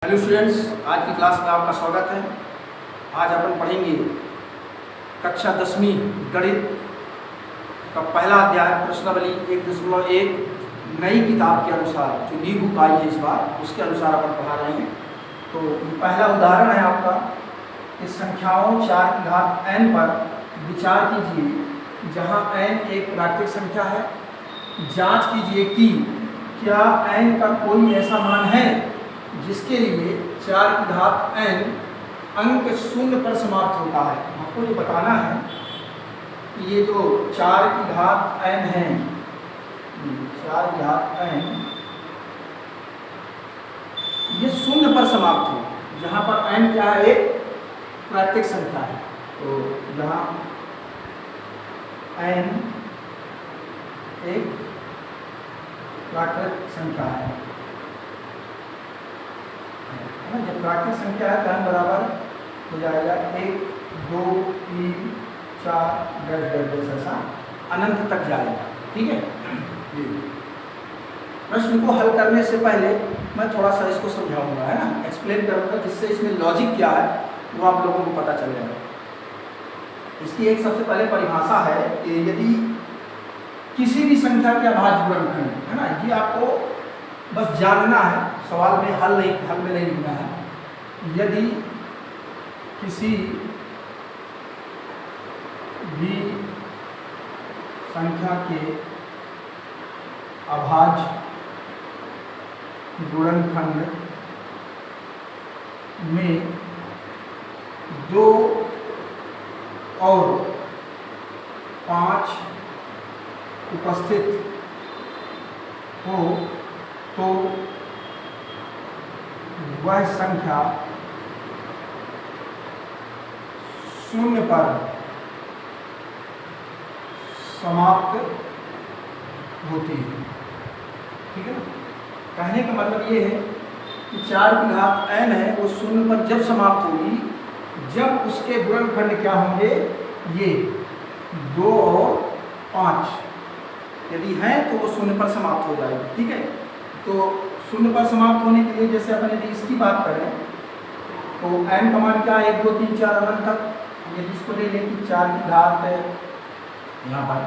Hello students, आज की class में आपका स्वागत है। आज अपन पढ़ेंगे कक्षा 10वीं गणित का पहला अध्याय प्रश्नावली 1.1 नई किताब के अनुसार, जो न्यू बुक आई है इस बार, उसके अनुसार अपन पढ़ा रहे हैं। तो पहला उदाहरण है आपका कि संख्याओं 4 की घात n पर विचार कीजिए जहां n एक प्राकृतिक संख्या है। जांच कीजिए कि क्या n का कोई ऐसा मान है जिसके लिए 4 की घात n अंक 0 पर समाप्त होता है। आपको ये बताना है कि ये जो 4 की घात n है, 4 की घात n ये 0 पर समाप्त हो, जहाँ पर n क्या है, एक प्राकृतिक संख्या है। तो जहाँ n एक प्राकृतिक संख्या है, जब प्राकृतिक संख्या है तो n बराबर हो जाएगा 1, 2, 3, 4 डैश ऐसा अनंत तक जाएगा। ठीक है। प्रश्न को हल करने से पहले मैं थोड़ा सा इसको समझाऊंगा, है ना, एक्सप्लेन करूंगा, जिससे इसमें लॉजिक क्या है वो आप लोगों को पता चल जाएगा। इसकी एक सबसे पहले परिभाषा है कि यदि किसी भी संख्या के अभाज्य गुणनखंड, है ना, ये आपको बस जानना है, सवाल में हल में नहीं लिखना है। यदि किसी भी संख्या के अभाज्य गुणनखंड में 2 और 5 उपस्थित हो तो वह संख्या 0 पर समाप्त होती है। ठीक है ना। कहने का मतलब ये है कि 4 की घात n है, वो 0 पर जब समाप्त होगी जब उसके गुणनखंड क्या होंगे, ये 2 और 5 यदि हैं तो वो 0 पर समाप्त हो जाएगी। ठीक है। तो 0 पर समाप्त होने के लिए जैसे अपन यदि इसकी बात करें तो n का मान क्या है, 1, 2, 3, 4 अनंत तक। यदि इसको ले लें कि 4 की घात यहाँ पर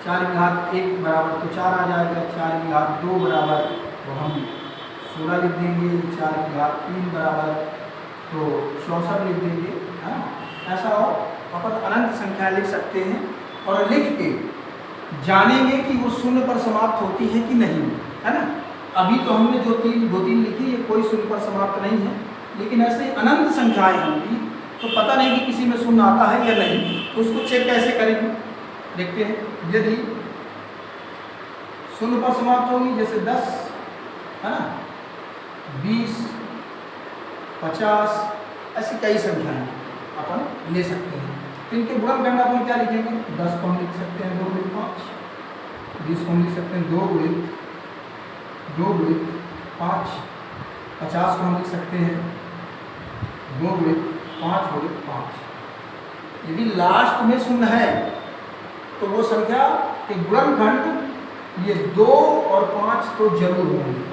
4 की घात 1 बराबर तो 4 आ जाएगा, 4 की घात 2 बराबर तो हम 16 लिख देंगे, 4 की घात 3 बराबर तो 64 लिख देंगे। है ऐसा हो अपन अनंत संख्या लिख सकते हैं और लिख के जानेंगे कि वो 0 पर समाप्त होती है कि नहीं, है ना। अभी तो हमने जो 2-3 लिखी, ये कोई 0 पर समाप्त नहीं है, लेकिन ऐसे अनंत संख्याएं होंगी तो पता नहीं कि किसी में 0 आता है या नहीं, तो उसको चेक कैसे करेंगे, देखते हैं। यदि 0 पर समाप्त होगी, जैसे 10, है ना, 20, 50, ऐसी कई संख्याएं अपन ले सकते हैं। तो इनके गुणनखंड अपन क्या लिखेंगे, 10 को हम लिख सकते हैं 2 गुणित 5, 20 को हम लिख सकते हैं 2 गुणित 5, 50 को हम लिख सकते हैं 2 गुणित 5 गुणित 5। यदि लास्ट में 0 है तो वो संख्या के गुणनखंड ये 2 और 5 तो जरूर होंगे।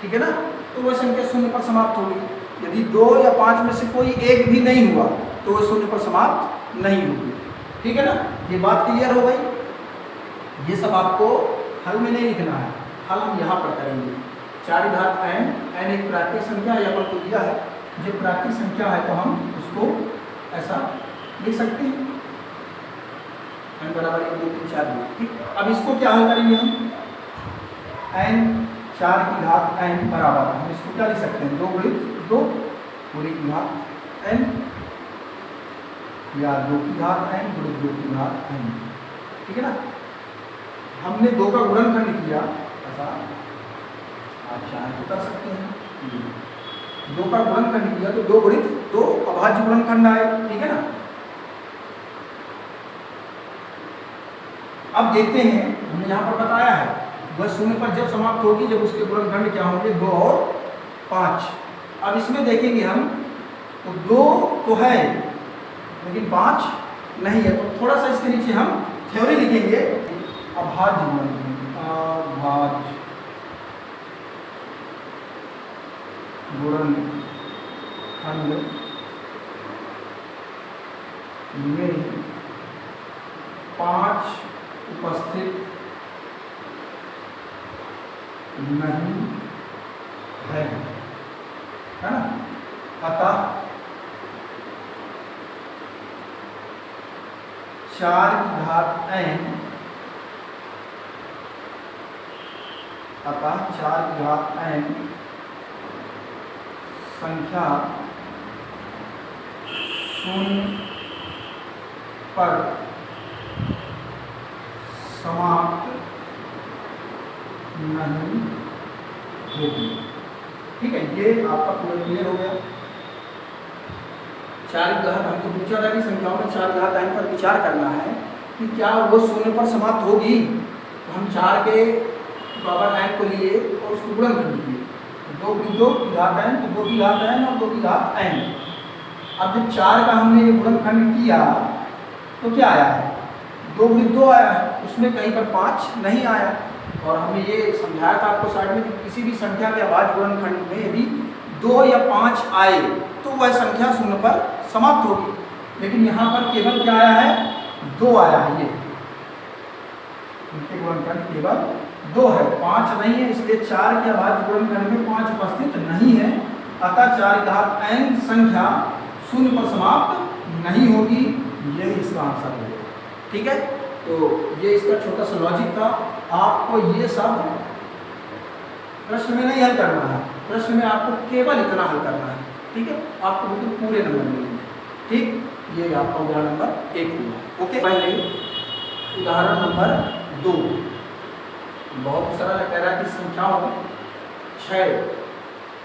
ठीक है ना। तो वह संख्या 0 पर समाप्त होगी। यदि 2 या 5 में से कोई एक भी नहीं हुआ तो वह 0 पर समाप्त नहीं होगी। ठीक है ना। ये बात क्लियर हो गई। ये सब आपको हल में नहीं लिखना है, हल हम यहाँ पर करेंगे। 4 की घात n एक प्राकृतिक संख्या है, अपन को दिया है, जो प्राकृतिक संख्या है तो हम उसको ऐसा लिख सकते हैं, n बराबर 1, 2, 3, 4। ठीक। अब इसको क्या हल करेंगे हम, n 4 की घात n बराबर, हम इसको क्या लिख सकते हैं, 2 गुणित 2 पूरी की घात n या 2 की घात n गुणित 2 की घात n। ठीक है ना। हमने 2 का गुणनखंड किया, ऐसा आप चाहें तो कर सकते हैं। 2 का गुणनखंड किया तो 2 गुणित 2 अभाज्य गुणनखंड आए। ठीक है ना। अब देखते हैं, हमने यहाँ पर बताया है वह 0 पर जब समाप्त होगी जब उसके गुणनखंड क्या होंगे, 2 और 5। अब इसमें देखेंगे हम तो 2 तो है लेकिन 5 नहीं है, तो थोड़ा सा इसके नीचे हम थ्योरी लिखेंगे, अभाज्य गुणनखंड, अभाज्य गुणनखंड में 5 उपस्थित नहीं है ना। अतः 4 की घात n, अतः 4 की घात n संख्या शून्य पर समाप्त नहीं होगी। ठीक है, ये आपका पूरा क्लियर हो गया। 4 की घात, हमको पूछा था कि संख्याओं में 4 की घात n पर विचार करना है कि क्या वो शून्य पर समाप्त होगी। तो हम 4 के पावर n को लिए और उसको गुणन कर दिए, 2 की घात n, तो 2 की घात n और 2 की घात n। अब जब 4 का हमने गुणनखंड किया तो क्या आया है, 2 × 2 आया है, उसमें कहीं पर 5 नहीं आया। और हमने ये समझाया था आपको साइड में कि किसी भी संख्या के अभाज्य गुणनखंड में यदि 2 या 5 आए तो वह संख्या शून्य पर समाप्त होगी। लेकिन यहाँ पर केवल क्या आया है, 2 आया है, ये इनके गुणनखंड केवल 2 है, 5 नहीं है, इसलिए 4 के अभाज्य गुणनखंड में 5 उपस्थित नहीं है। अतः 4 की घात n संख्या शून्य पर समाप्त नहीं होगी। यही इसका आंसर है। ठीक है, तो ये इसका छोटा सा लॉजिक था। आपको ये सब प्रश्न में नहीं हल करना है, प्रश्न में आपको केवल इतना हल करना है। ठीक है, आपको बिल्कुल पूरे नंबर मिलेंगे। ठीक, ये आपका उदाहरण नंबर 1 हुआ। ओके, पहले उदाहरण नंबर 2 बहुत सरल कह रहा है कि संख्याओं 6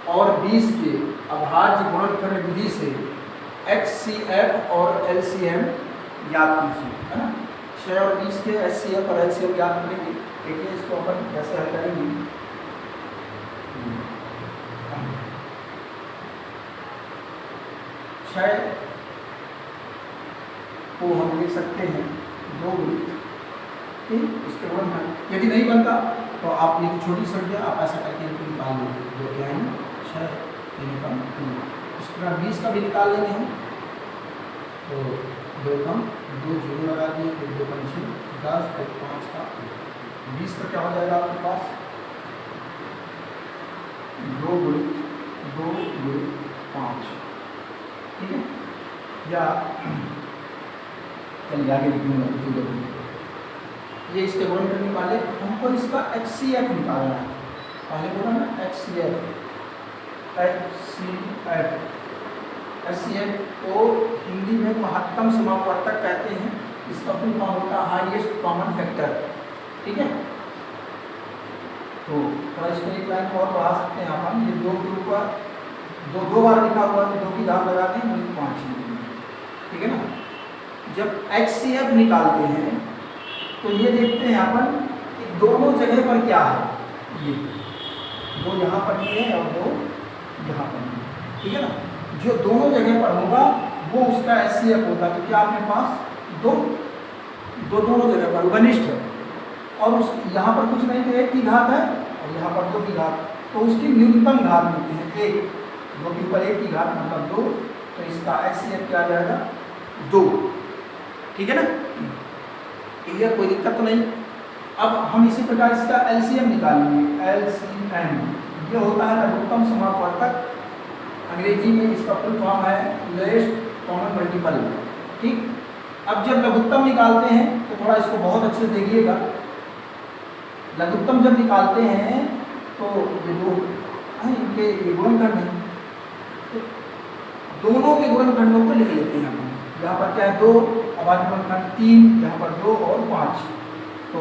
और 20 के अभाज्य गुणनखंड विधि से HCF और LCM याद कीजिए, है ना। 6 और 20 के HCF और LCM याद करेंगे। देखिए इसको अपन कैसे हल करेंगे। 6 को हम लिख सकते हैं 2 वृत्त, ठीक, इसके गुणनखंड। यदि नहीं बनता तो आप ये छोटी संख्या आप ऐसा करके इनको निकाल लेंगे, जो क्या है 6 कम 2। इस तरह 20 का भी निकाल लेंगे हम, तो 2 कम 2 0 लगा दिए, फिर 2 कम 6 10, फिर 5 का 20 का क्या हो जाएगा आपके पास 2 × 5। ठीक है, या चलिए आगे लिखूंगा। ये इसके गुणनखंड निकाले, हमको इसका HCF निकालना है। पहले बोला ना HCF को हिंदी में महत्तम समापवर्तक कहते हैं। इसका फुल फॉर्म होता है हाईएस्ट कॉमन फैक्टर। ठीक है, तो थोड़ा इसको एक लाइन और बढ़ा सकते हैं अपन। ये 2 के ऊपर 2 बार लिखा हुआ है, तो 2 की घात लगा दें, 5। ठीक है ना। जब HCF निकालते हैं तो ये देखते हैं अपन कि दोनों जगह पर क्या है, ये 2 यहाँ पर ये है और 2 यहाँ पर। ठीक है ना, जो दोनों जगह पर होगा वो उसका HCF होगा। तो क्या अपने पास 2 दोनों जगह पर घनिष्ठ है, और उस यहाँ पर कुछ नहीं तो 1 की घात है और यहाँ पर 2 की घात, तो उसकी न्यूनतम घात मिलती है 1। 2 के ऊपर 1 की घात मतलब 2, तो इसका HCF क्या आ जाएगा 2। ठीक है ना, क्लियर, कोई दिक्कत तो नहीं। अब हम इसी प्रकार इसका LCM निकालेंगे। LCM ये होता है लघुत्तम समापवर्तक, अंग्रेजी में इसका फुल फॉर्म है लोएस्ट कॉमन मल्टीपल। ठीक, अब जब लघुत्तम निकालते हैं तो थोड़ा इसको बहुत अच्छे से देखिएगा। लघुत्तम जब निकालते हैं तो ये 2 हैं, इनके ये गुणनखंड हैं, तो दोनों के गुणनखंडों को लिख लेते हैं हम। यहाँ पर क्या है 2, अभाज्य गुणनखंड 3, यहाँ पर 2 और 5, तो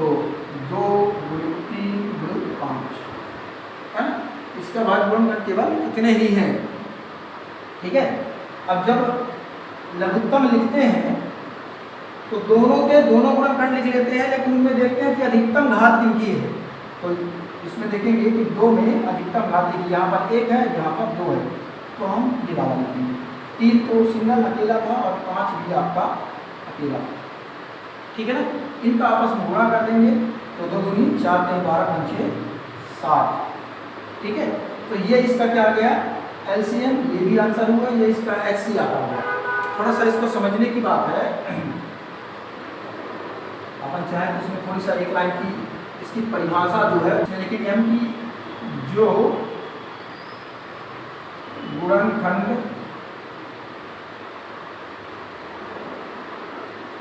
2 × 3 × 5 है ना। इसका अभाज्य गुणनखंड केवल इतने ही हैं। ठीक है, अब जब लघुत्तम लिखते हैं तो दोनों के दोनों गुणनखंड लिख लेते हैं, लेकिन उनमें देखते हैं कि अधिकतम घात किनकी है। तो इसमें देखेंगे कि 2 में अधिकतम घात देखिए, यहाँ पर 1 है, यहाँ पर 2 है, तो हम ये वाला लिखेंगे। 3 तो सिंगल अकेला था और 5 भी आपका अकेला। ठीक है ना, इनका आपस में गुणा कर देंगे तो 2 दूनी 4 3 12 5 6 7। ठीक है, तो ये इसका क्या आ गया LCM, ये भी आंसर हुआ, ये इसका HCF आ गया। थोड़ा सा इसको समझने की बात है, अपन चाहे तो इसमें थोड़ी सा एक लाइन की इसकी परिभाषा जो है, लेकिन M की जो गुणनखंड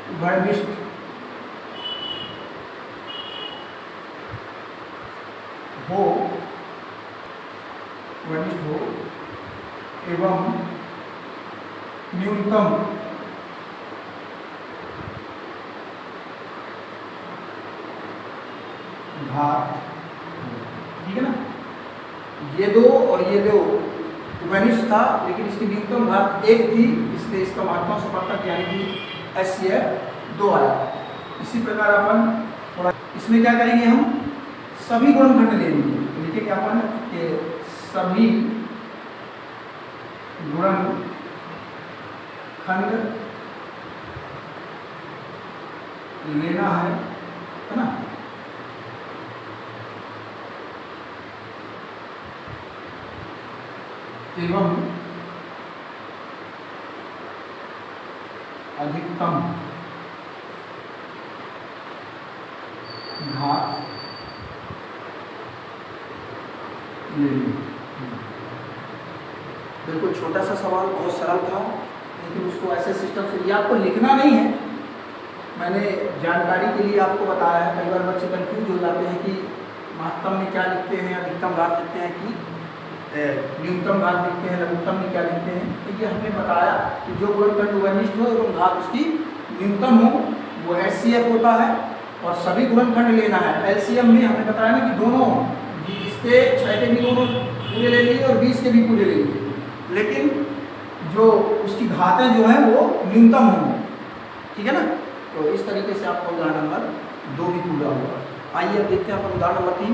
उभयनिष्ठ हो एवं न्यूनतम घात, ठीक है ना। ये दो और ये दो उभयनिष्ठ था, लेकिन इसकी न्यूनतम घात 1 थी, इसलिए इसका महत्तम सफलता यानी कि HCF 2 आया। इसी प्रकार अपन थोड़ा इसमें क्या करेंगे, हम सभी गुणनखंड ले लेंगे। देखिए क्या अपन कि सभी गुणनखंड लेना है ना। एवं अधिकतम घात ले ली। बिल्कुल छोटा सा सवाल, बहुत सरल था, लेकिन उसको ऐसे सिस्टम से, ये आपको लिखना नहीं है, मैंने जानकारी के लिए आपको बताया है। कई बार बच्चे कंफ्यूज हो जाते हैं कि महत्तम में क्या लिखते हैं, अधिकतम घात लिखते हैं कि न्यूनतम घात लिखते हैं, लघुत्तम में क्या लिखते हैं। तो ये हमने बताया कि जो गुणनखंड उभयनिष्ठ हो एवं घात उसकी न्यूनतम हो वो HCF होता है, और सभी गुणनखंड लेना है। LCM में हमने बताया ना कि दोनों, इसके 6 के भी दोनों पूरे ले लिए और 20 के भी पूरे ले लिए, लेकिन जो उसकी घातें जो हैं वो न्यूनतम होंगी, ठीक है ना। तो इस तरीके से आपका उदाहरण नंबर 2 भी पूरा होगा। आइए अब देखते हैं अपन उदाहरण नंबर 3।